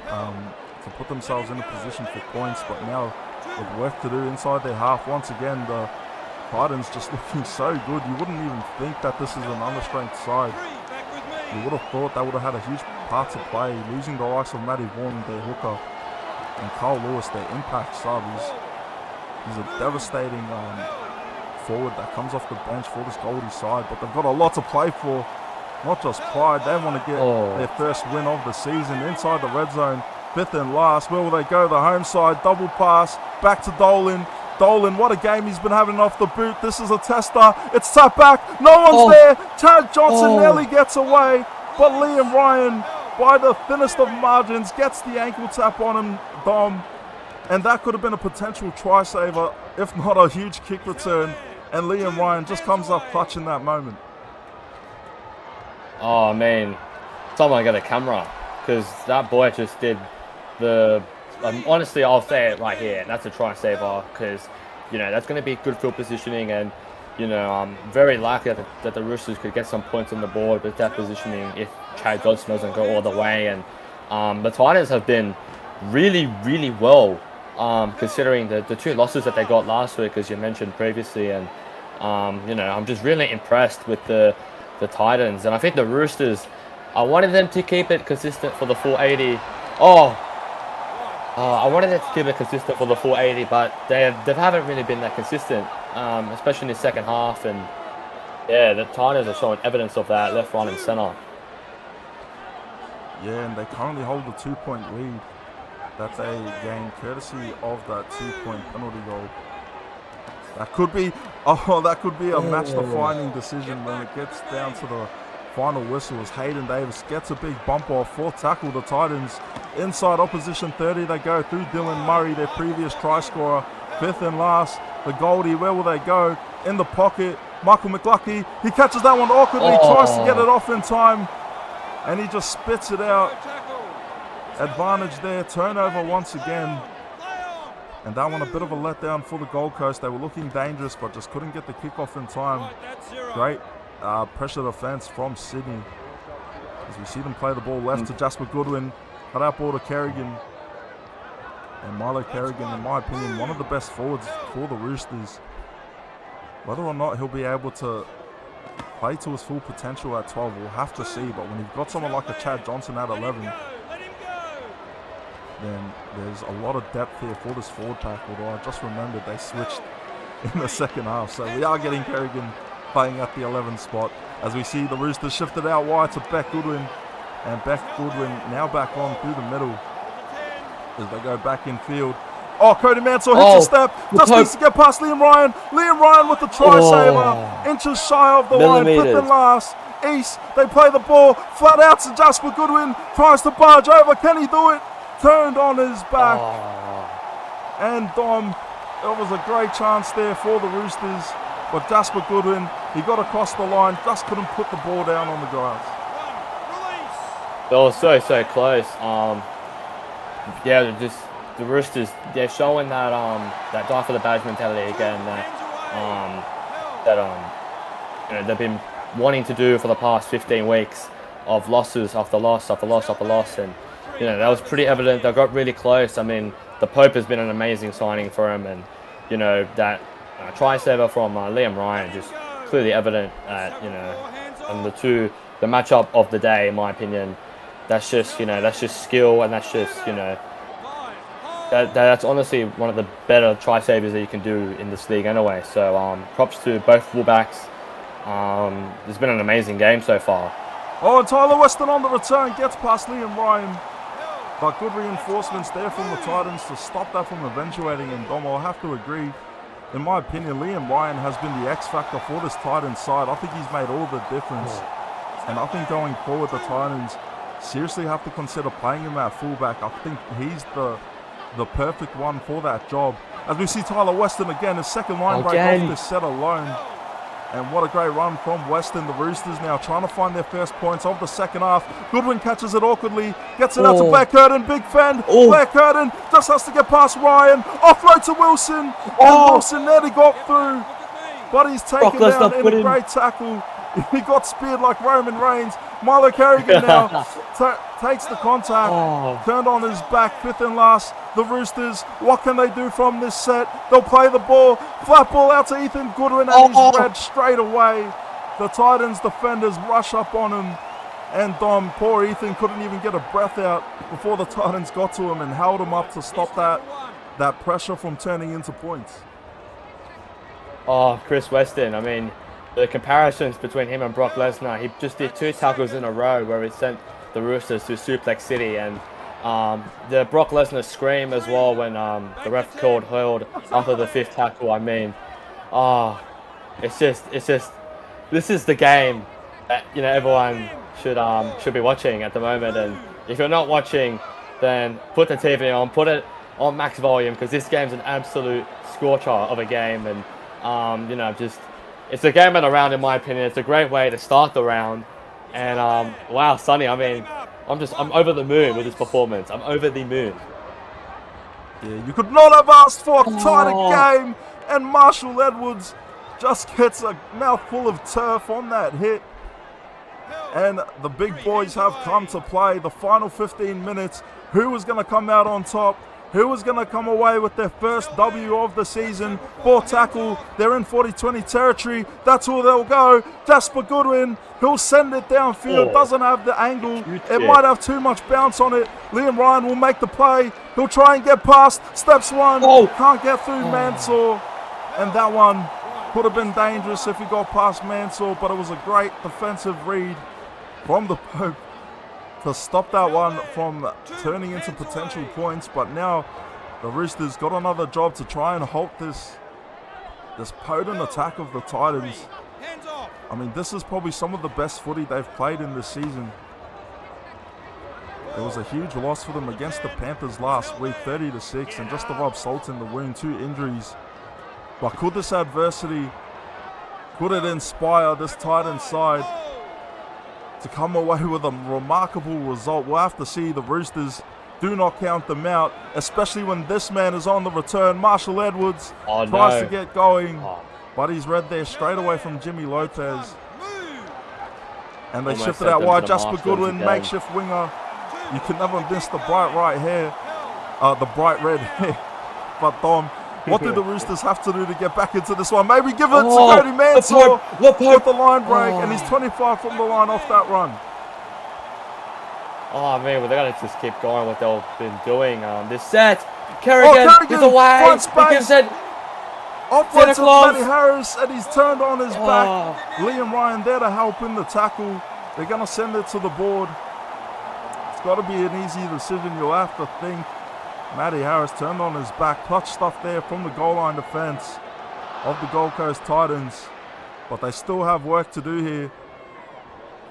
to put themselves in a position for points. But now with work to do inside their half, once again, the Titans just looking so good. You wouldn't even think that this is an understrength side. You would have thought they would have had a huge part to play, losing the likes of Matty Vaughan, their hooker, and Carl Lewis, their impact sub. He's a devastating forward that comes off the bench for this Goldie side, but they've got a lot to play for. Not just pride, they want to get their first win of the season inside the red zone. 5th and last, where will they go? The home side, double pass, back to Dolan. Dolan, what a game he's been having off the boot. This is a tester. It's tapped back. No one's there. Chad Johnson nearly gets away, but Liam Ryan, by the thinnest of margins, gets the ankle tap on him, Dom. And that could have been a potential try saver, if not a huge kick return. And Liam Ryan just comes up clutch in that moment. Oh, man. Someone got a camera, because that boy just did the... honestly, I'll say it right here. That's a try saver, because, you know, that's going to be good field positioning, and, you know, I'm very likely that the Roosters could get some points on the board with that positioning if Chad Johnson doesn't go all the way. And the Titans have been really, really well, considering the 2 losses that they got last week, as you mentioned previously. And, you know, I'm just really impressed with the Titans. And I think the Roosters, I wanted them to keep it consistent for the 480. I wanted them to keep it consistent for the 480, but they haven't really been that consistent, especially in the second half. And yeah, the Titans are showing evidence of that left, right, and centre. Yeah, and they currently hold a 2-point lead that they gained courtesy of that 2-point penalty goal. That could be a match-defining decision when it gets down to the final whistle, as Hayden Davis gets a big bump off for tackle. The Titans inside opposition 30. They go through Dylan Murray, their previous try scorer. 5th and last, the Goldie, where will they go? In the pocket, Michael McLucky, he catches that one awkwardly, tries to get it off in time, and he just spits it out. Advantage there, turnover once again. And that one a bit of a letdown for the Gold Coast. They were looking dangerous, but just couldn't get the kickoff in time. Great pressure defense from Sydney, as we see them play the ball left to Jasper Goodwin, cut out ball to Kerrigan. And Milo Kerrigan, in my opinion, one of the best forwards for the Roosters. Whether or not he'll be able to play to his full potential at 12, we'll have to see. But when you've got someone like a Chad Johnson at 11, then there's a lot of depth here for this forward pack, although I just remembered they switched in the second half. So we are getting Kerrigan playing at the 11 spot, as we see the Roosters shifted out wide to Beck Goodwin, and Beck Goodwin now back on through the middle as they go back in field. Cody Mansell hits a step, just needs to get past Liam Ryan. Liam Ryan with the try saver, inches shy of the line. 5th and last, East, they play the ball flat out to Jasper Goodwin, tries to barge over, can he do it? Turned on his back, and Dom, it was a great chance there for the Roosters, but Jasper Goodwin, he got across the line, just couldn't put the ball down on the grass. They were so close. Yeah, just the Roosters, they're showing that that die for the badge mentality again that you know, they've been wanting to do for the past 15 weeks of losses after loss after loss after loss. And you know, that was pretty evident. They got really close. I mean, the Pope has been an amazing signing for him, and you know, that try saver from Liam Ryan, just clearly evident that, you know, and the matchup of the day, in my opinion, that's just, you know, that's just skill, and that's just, you know, that's honestly one of the better try savers that you can do in this league anyway. So props to both fullbacks. It's been an amazing game so far. And Tyler Weston on the return gets past Liam Ryan. But good reinforcements there from the Titans to stop that from eventuating. And Dom, I'll have to agree. In my opinion, Liam Ryan has been the X factor for this Titans side. I think he's made all the difference. And I think going forward, the Titans seriously have to consider playing him at fullback. I think he's the perfect one for that job. As we see Tyler Weston again, his second line break off this set alone. And what a great run from Weston. The Roosters now trying to find their first points of the second half. Goodwin catches it awkwardly, gets it out to Blair Curtin. Big fend. Blair Curtin just has to get past Ryan. Offload to Wilson. And Wilson nearly got through, but he's taken down in a great tackle. He got speared like Roman Reigns. Milo Kerrigan now takes the contact, turned on his back. 5th and last, the Roosters, what can they do from this set? They'll play the ball, flat ball out to Ethan Goodwin, and he's red straight away. The Titans defenders rush up on him, and Dom, poor Ethan, couldn't even get a breath out before the Titans got to him and held him up to stop that pressure from turning into points. Oh, Chris Weston. I mean, the comparisons between him and Brock Lesnar, he just did 2 tackles in a row where he sent the Roosters to Suplex City, and the Brock Lesnar scream as well when the ref called held after the 5th tackle. I mean, it's just this is the game that everyone should be watching at the moment. And if you're not watching, then put the TV on, put it on max volume, because this game's an absolute scorcher of a game. And it's a game and a round, in my opinion. It's a great way to start the round. And wow, Sonny, I mean, I'm over the moon with this performance. I'm over the moon. Yeah, you could not have asked for a tighter game, and Marshall Edwards just gets a mouthful of turf on that hit. And the big boys have come to play. The final 15 minutes, who was going to come out on top? Who was going to come away with their first W of the season? 4 tackle, they're in 40-20 territory. That's where they'll go. Jasper Goodwin, he'll send it downfield. Doesn't have the angle. It might have too much bounce on it. Liam Ryan will make the play. He'll try and get past. Steps one. Can't get through Mansour. And that one could have been dangerous if he got past Mansour, but it was a great defensive read from the Pope to stop that one from turning into potential points. But now the Roosters got another job to try and halt this potent attack of the Titans. I mean, this is probably some of the best footy they've played in this season. It was a huge loss for them against the Panthers last week, 30-6, and just to rub salt in the wound, 2 injuries. But could this adversity, could it inspire this Titans side to come away with a remarkable result? We'll have to see. The Roosters do not count them out, especially when this man is on the return. Marshall Edwards tries to get going, but he's read there straight away from Jimmy Lopez. And they shifted out wide. Jasper Goodwin, makeshift winger. You can never miss the bright right hair, the bright red hair. But Dom, what do the Roosters have to do to get back into this one? Maybe give it to Cody Mansour with the line break, and he's 25 from the line off that run. Oh man, well, they gotta just keep going what they've been doing. This set, Kerrigan is away. Front space. Offense of Claus. Matty Harris, and he's turned on his back. Liam Ryan there to help in the tackle. They're gonna send it to the board. It's got to be an easy decision, you'll have to think. Matty Harris turned on his back. Clutch stuff there from the goal line defense of the Gold Coast Titans. But they still have work to do here.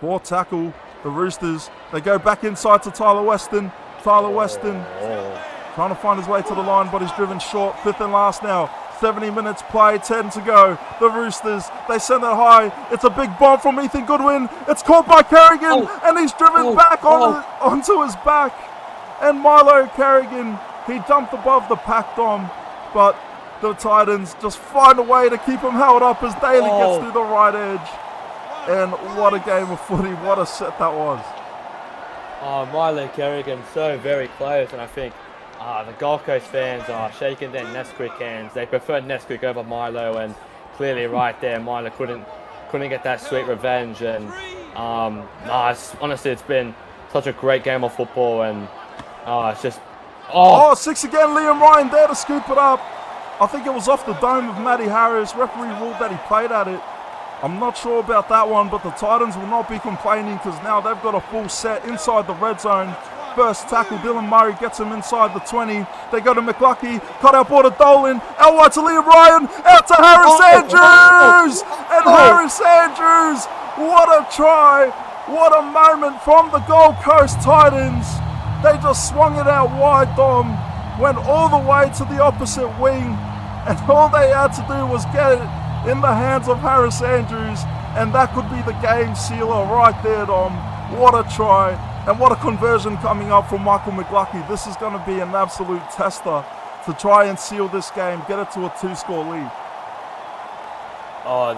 4 tackle, the Roosters. They go back inside to Tyler Weston. Tyler Weston trying to find his way to the line, but he's driven short. 5th and last now. 70 minutes play, 10 to go. The Roosters, they send it high. It's a big bomb from Ethan Goodwin. It's caught by Kerrigan, and he's driven back onto his back. And Milo Kerrigan, he jumped above the pack, Dom, but the Titans just find a way to keep him held up as Daly gets through the right edge. And what a game of footy, what a set that was. Milo Kerrigan, so very close, and I think the Gold Coast fans are shaking their Nesquik hands. They prefer Nesquik over Milo, and clearly right there, Milo couldn't get that sweet revenge. And honestly, it's been such a great game of football, and it's just 6 again. Liam Ryan there to scoop it up. I think it was off the dome of Matty Harris. Referee ruled that he played at it. I'm not sure about that one, but the Titans will not be complaining because now they've got a full set inside the red zone. First tackle, Dylan Murray gets him inside the 20. They go to McLucky, cut out ball to Dolan, out wide to Liam Ryan, out to Harris Andrews! And Harris Andrews, what a try, what a moment from the Gold Coast Titans. They just swung it out wide, Dom, went all the way to the opposite wing, and all they had to do was get it in the hands of Harris Andrews, and that could be the game sealer right there, Dom. What a try, and what a conversion coming up from Michael McLucky. This is going to be an absolute tester to try and seal this game, get it to a 2-score lead.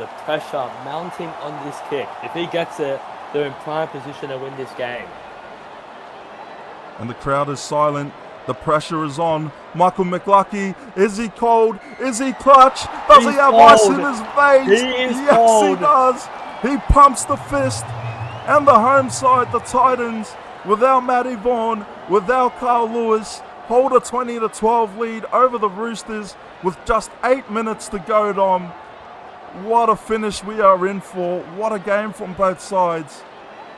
The pressure mounting on this kick. If he gets it, they're in prime position to win this game. And the crowd is silent. The pressure is on. Michael McLucky, is he cold? Is he clutch? Does he have ice in his veins? Yes, he does. He pumps the fist. And the home side, the Titans, without Matty Vaughan, without Carl Lewis, hold a 20-12 lead over the Roosters with just 8 minutes to go, Dom. What a finish we are in for. What a game from both sides.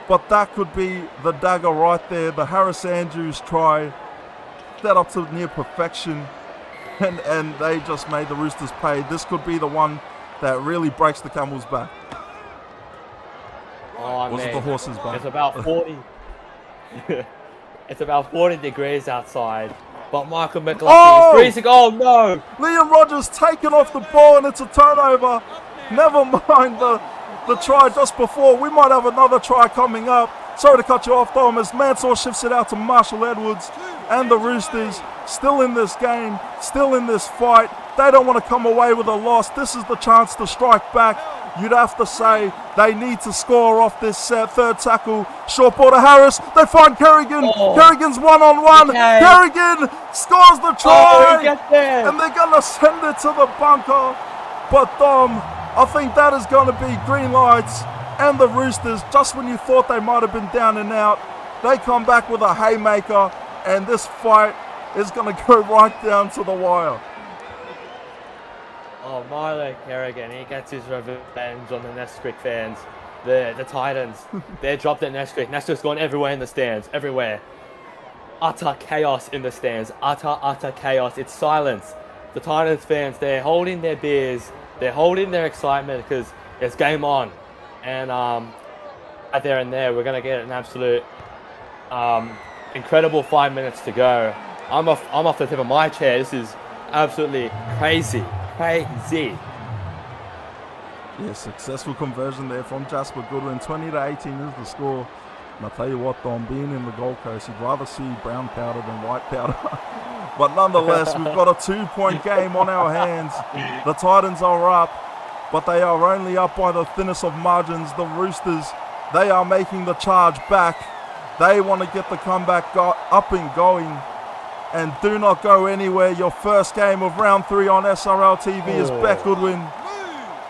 But that could be the dagger right there. The Harris Andrews try. Set up to near perfection. And they just made the Roosters pay. This could be the one that really breaks the camel's back. Oh, Was it the horse's back? It's about 40. It's about 40 degrees outside. But Michael McLaughlin is freezing. Oh no! Liam Rogers taken off the ball and it's a turnover. Never mind the try just before. We might have another try coming up. Sorry to cut you off, Dom, as Mansour shifts it out to Marshall Edwards. And the Roosters still in this game, still in this fight. They don't want to come away with a loss. This is the chance to strike back. You'd have to say they need to score off this third tackle. Short ball to Harris. They find Kerrigan. Kerrigan's one-on-one. Okay. Kerrigan scores the try. And they're going to send it to the bunker. But Dom, I think that is going to be green lights. And the Roosters, just when you thought they might have been down and out, they come back with a haymaker. And this fight is going to go right down to the wire. Oh, Milo Kerrigan, he gets his revenge on the Nesquik fans. The Titans, they dropped at Nesquik. Nesquik's gone everywhere in the stands, everywhere. Utter chaos in the stands, utter chaos. It's silence. The Titans fans, they're holding their beers, they're holding their excitement because it's game on. And right there and there, we're going to get an absolute incredible 5 minutes to go. I'm off the tip of my chair. This is absolutely crazy. Crazy. Yeah, successful conversion there from Jasper Goodwin. 20-18 is the score. And I'll tell you what, Dom, being in the Gold Coast, you'd rather see brown powder than white powder. But nonetheless, we've got a 2-point game on our hands. The Titans are up, but they are only up by the thinnest of margins. The Roosters, they are making the charge back. They want to get the comeback up and going. And do not go anywhere. Your first game of round 3 on SRL TV is Beck Goodwin.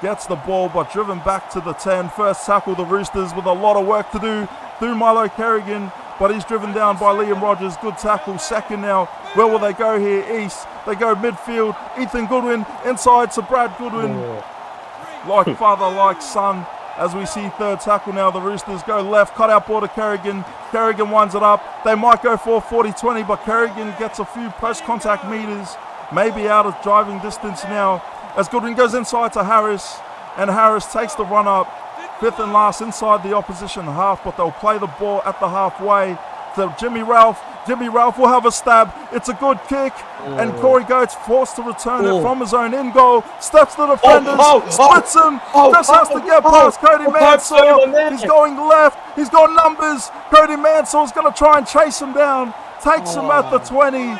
Gets the ball, but driven back to the 10. First tackle, the Roosters with a lot of work to do through Milo Kerrigan, but he's driven down by Liam Rogers. Good tackle. Second now. Where will they go here? East. They go midfield. Ethan Goodwin inside to Brad Goodwin. Like father, like son. As we see third tackle now, the Roosters go left, cut out ball to Kerrigan. Kerrigan winds it up. They might go for 40-20, but Kerrigan gets a few post-contact meters, maybe out of driving distance now. As Goodwin goes inside to Harris, and Harris takes the run up, fifth and last inside the opposition half, but they'll play the ball at the halfway to Jimmy Ralph. Jimmy Ralph will have a stab. It's a good kick. And Corey Goetz forced to return it from his own in goal. Steps to the defenders. Splits him. Just has to get past Cody Mansour. He's going left. He's got numbers. Cody Mansour's going to try and chase him down. Takes him at the 20.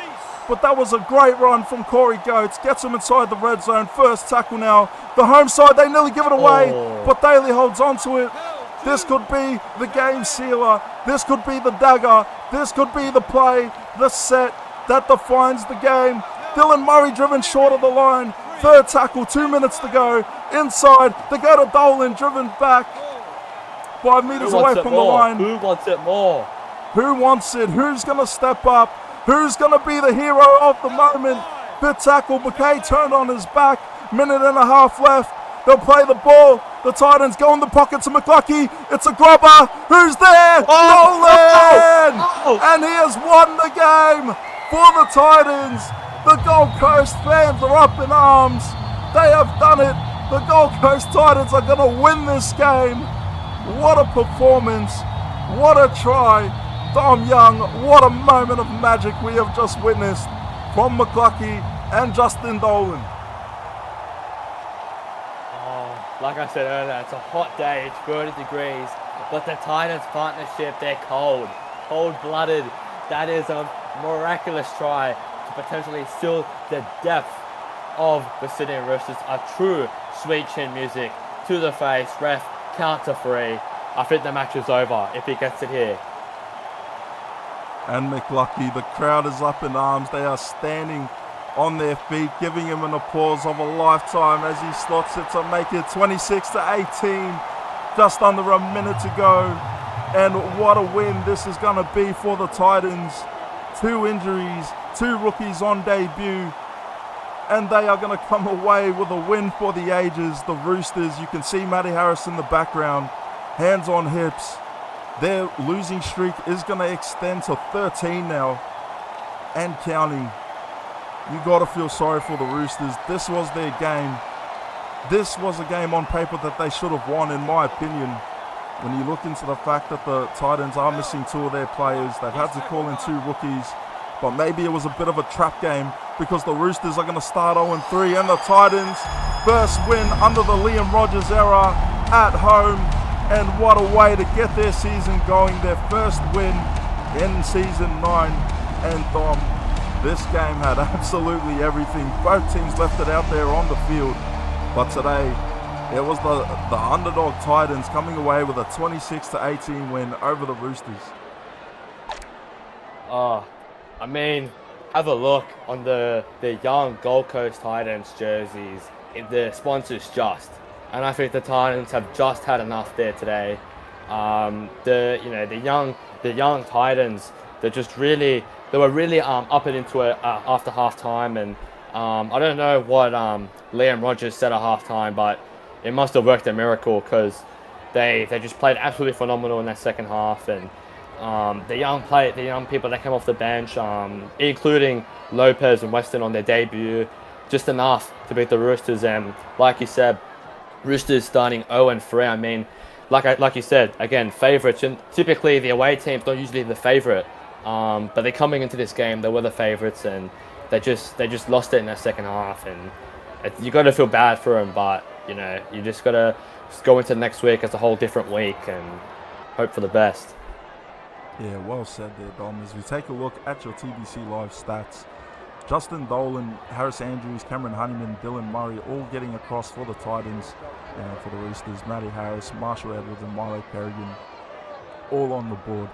But that was a great run from Corey Goetz. Gets him inside the red zone. First tackle now. The home side, they nearly give it away. But Daly holds on to it. This could be the game sealer. This could be the dagger. This could be the play, the set that defines the game. Dylan Murray driven short of the line. Third tackle, 2 minutes to go. Inside, they go to Dolan, driven back 5 meters away from the line. Who wants it more? Who wants it? Who's going to step up? Who's going to be the hero of the moment? Fifth tackle, McKay turned on his back. Minute and a half left. They'll play the ball. The Titans go in the pocket to McLucky. It's a grubber. Who's there? Nolan! And he has won the game for the Titans. The Gold Coast fans are up in arms. They have done it. The Gold Coast Titans are going to win this game. What a performance. What a try. Dom Young, what a moment of magic we have just witnessed from McLucky and Justin Dolan. Like I said earlier, it's a hot day, it's 30 degrees, but the Titans partnership, they're cold-blooded. That is a miraculous try to potentially seal the depth of the Sydney Roosters. A true sweet chin music to the face, ref, count to 3. I think the match is over if he gets it here. And McLucky, the crowd is up in arms. They are standing on their feet, giving him an applause of a lifetime as he slots it to make it 26-18. Just under a minute to go. And what a win this is going to be for the Titans. 2 injuries, 2 rookies on debut. and they are going to come away with a win for the ages. The Roosters, you can see Matty Harris in the background, hands on hips. Their losing streak is going to extend to 13 now and counting. You got to feel sorry for the Roosters. This was their game. This was a game on paper that they should have won, in my opinion. When you look into the fact that the Titans are missing 2 of their players, they've had to call in 2 rookies, but maybe it was a bit of a trap game because the Roosters are going to start 0-3, and the Titans first win under the Liam Rogers era at home, and what a way to get their season going, their first win in season 9. And Dom, this game had absolutely everything. Both teams left it out there on the field, but today it was the underdog Titans coming away with a 26-18 win over the Roosters. I mean, have a look on the young Gold Coast Titans jerseys. The sponsors just, and I think the Titans have just had enough there today. The young Titans, they were really up and into it after half time, and I don't know what Liam Rogers said at half time, but it must have worked a miracle because they just played absolutely phenomenal in that second half, and the young people that came off the bench, including Lopez and Weston on their debut, just enough to beat the Roosters. And like you said, Roosters starting 0-3. I mean, like you said, again, favourites, and typically the away teams don't usually the favourite, but they're coming into this game, they were the favourites, and they just lost it in that second half, and you got to feel bad for them, but you just got to go into next week as a whole different week and hope for the best. Yeah, well said there, Dom. As we take a look at your TBC Live stats, Justin Dolan, Harris Andrews, Cameron Honeyman, Dylan Murray all getting across for the Titans, and for the Roosters, Matty Harris, Marshall Edwards and Milo Kerrigan all on the board.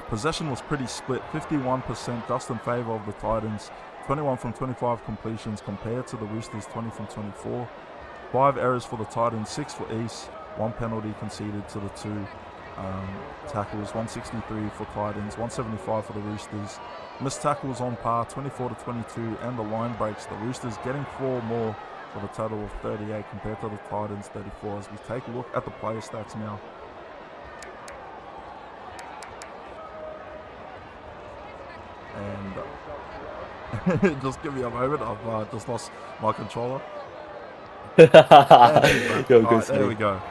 Possession was pretty split, 51% just in favour of the Titans, 21 from 25 completions compared to the Roosters 20 from 24. 5 errors for the Titans, 6 for East, 1 penalty conceded to the 2 tackles, 163 for Titans, 175 for the Roosters. Missed tackles on par, 24-22, and the line breaks, the Roosters getting 4 more for the total of 38 compared to the Titans 34. As we take a look at the player stats now. And just give me a moment, I've just lost my controller. There we go.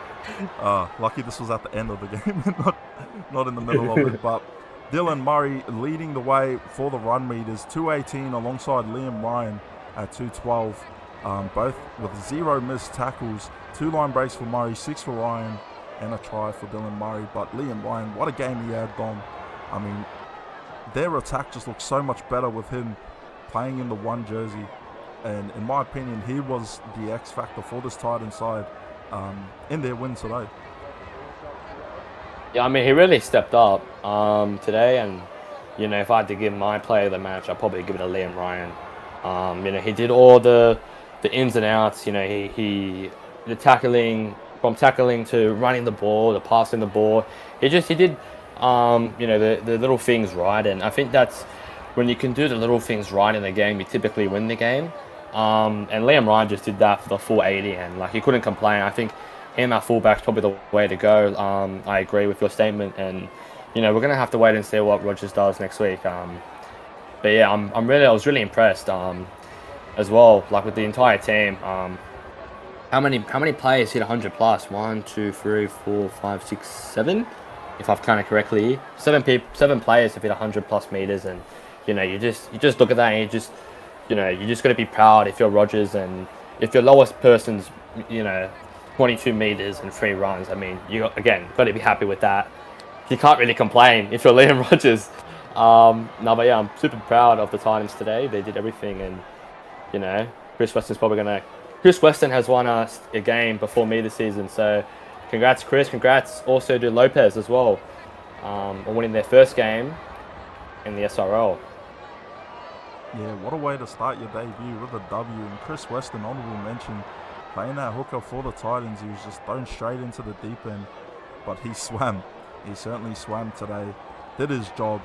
Lucky this was at the end of the game, not in the middle of it. But Dylan Murray leading the way for the run meters, 218 alongside Liam Ryan at 212. Both with 0 missed tackles, 2 line breaks for Murray, 6 for Ryan, and a try for Dylan Murray. But Liam Ryan, what a game he had, Dom. I mean, their attack just looks so much better with him playing in the 1 jersey. And in my opinion, he was the X factor for this Titan side in their win today. Yeah, I mean, he really stepped up today, and if I had to give my player of the match, I'd probably give it to Liam Ryan. He did all the ins and outs. He the tackling, from tackling to running the ball, to passing the ball. He did the little things right, and I think that's when you can do the little things right in the game, you typically win the game. And Liam Ryan just did that for the full 80, and he couldn't complain. I think him at fullback's probably the way to go. I agree with your statement, and we're gonna have to wait and see what Rogers does next week. But yeah, I was really impressed as well. With the entire team. How many players hit 100 plus? 1, 2, 3, 4, 5, 6, 7. If I've counted correctly, 7 players have hit 100 plus meters, and you just look at that and you just got to be proud if you're Rogers, and if your lowest person's 22 meters and 3 runs. I mean, you got to be happy with that. You can't really complain if you're Liam Rogers. But yeah, I'm super proud of the Titans today. They did everything, and Chris Weston has won us a game before me this season, so congrats Chris, congrats also to Lopez as well on winning their first game in the SRL. Yeah, what a way to start your debut with a W. And Chris Weston, honourable mention, playing that hooker for the Titans. He was just thrown straight into the deep end, but he swam. He certainly swam today, did his job.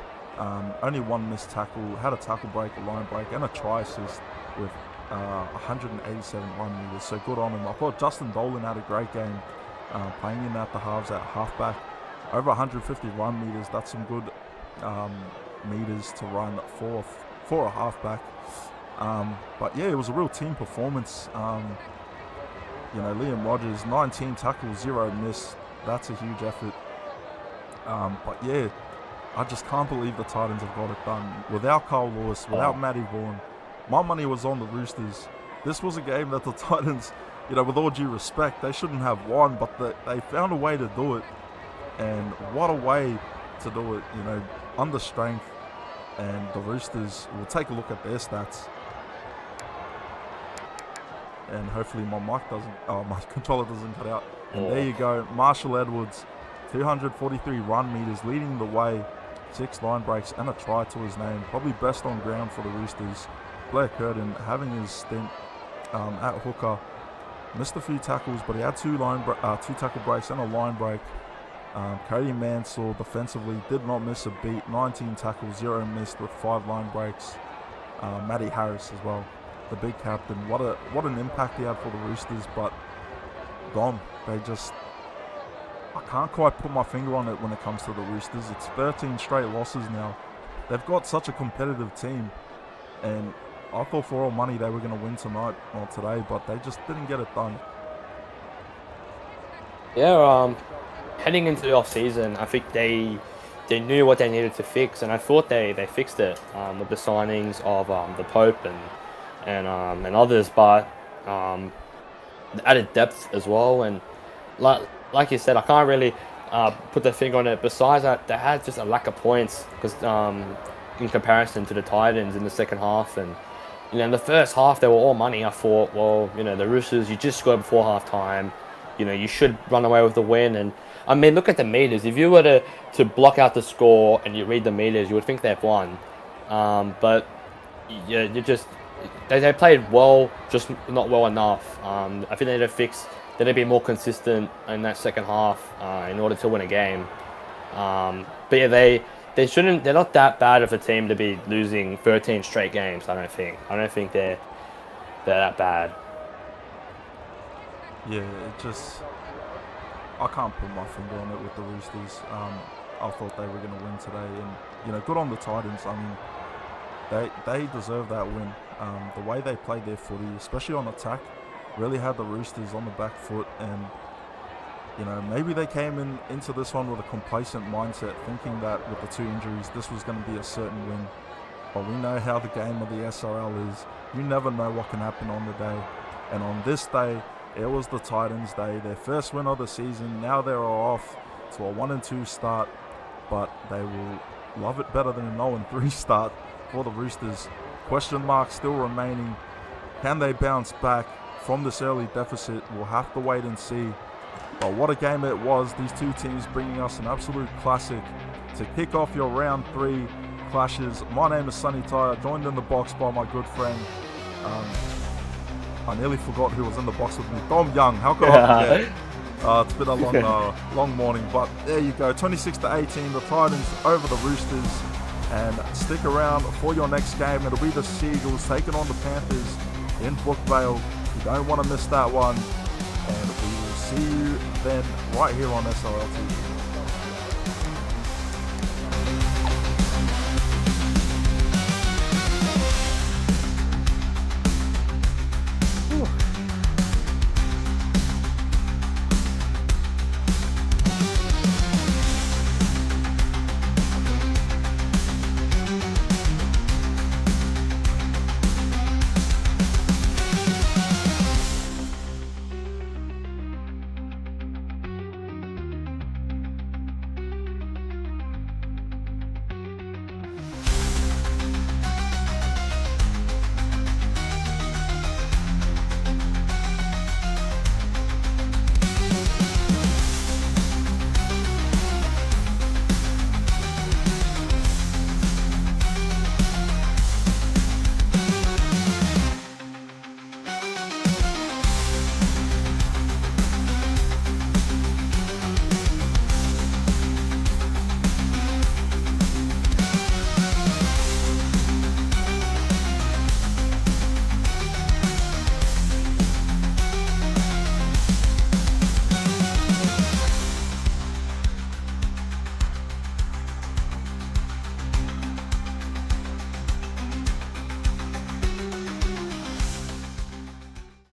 Only 1 missed tackle, had a tackle break, a line break, and a try assist with 187 run meters, so good on him. I thought Justin Dolan had a great game, playing in at the halves at halfback. Over 150 run meters, that's some good meters to run for a halfback. But yeah, it was a real team performance. Liam Rogers, 19 tackles, 0 miss. That's a huge effort. But yeah, I just can't believe the Titans have got it done. Without Carl Lewis, without Matty Vaughan, my money was on the Roosters. This was a game that the Titans, with all due respect, they shouldn't have won, but they found a way to do it. And what a way to do it, under strength. And the Roosters, will take a look at their stats. And hopefully my controller doesn't cut out. And there you go, Marshall Edwards, 243 run meters, leading the way, 6 line breaks and a try to his name. Probably best on ground for the Roosters. Blair Curtin having his stint at hooker, missed a few tackles, but he had 2 tackle breaks and a line break. Cody Mansell defensively did not miss a beat, 19 tackles, 0 missed with 5 line breaks. Matty Harris as well, the big captain. What an impact he had for the Roosters, but gone. I can't quite put my finger on it when it comes to the Roosters. It's 13 straight losses now. They've got such a competitive team, and I thought for all money they were going to win tonight or today, but they just didn't get it done. Yeah, heading into the off-season, I think they knew what they needed to fix, and I thought they fixed it with the signings of the Pope and others, but added depth as well. And like you said, I can't really put the finger on it. Besides that, they had just a lack of points because in comparison to the Titans in the second half, and in the first half they were all money. I thought, well, the Roosters, you just scored before half time. You should run away with the win. And I mean, look at the meters. If you were to block out the score and you read the meters, you would think they've won. But yeah, they played well, just not well enough. I think they need to fix. They need to be more consistent in that second half in order to win a game. But yeah, they shouldn't. They're not that bad of a team to be losing 13 straight games. I don't think they're that bad. Yeah, I can't put my finger on it with the Roosters. I thought they were going to win today, and good on the Titans. I mean, they deserve that win. The way they played their footy, especially on attack, really had the Roosters on the back foot, and maybe they came into this one with a complacent mindset, thinking that with the 2 injuries this was going to be a certain win. But we know how the game of the SRL is. You never know what can happen on the day, and on this day it was the Titans' day, their first win of the season. Now they're off to a 1-2 start, but they will love it better than a 0-3 start for the Roosters. Question marks still remaining. Can they bounce back from this early deficit? We'll have to wait and see. But what a game it was. These 2 teams bringing us an absolute classic to kick off your round 3 clashes. My name is Sonny Tyre, joined in the box by my good friend. I nearly forgot who was in the box with me. Dom Young, how could I forget? It's been a long morning, but there you go. 26-18, the Titans over the Roosters. And stick around for your next game. It'll be the Seagulls taking on the Panthers in Brookvale. You don't want to miss that one. And we will see you then right here on SRL TV.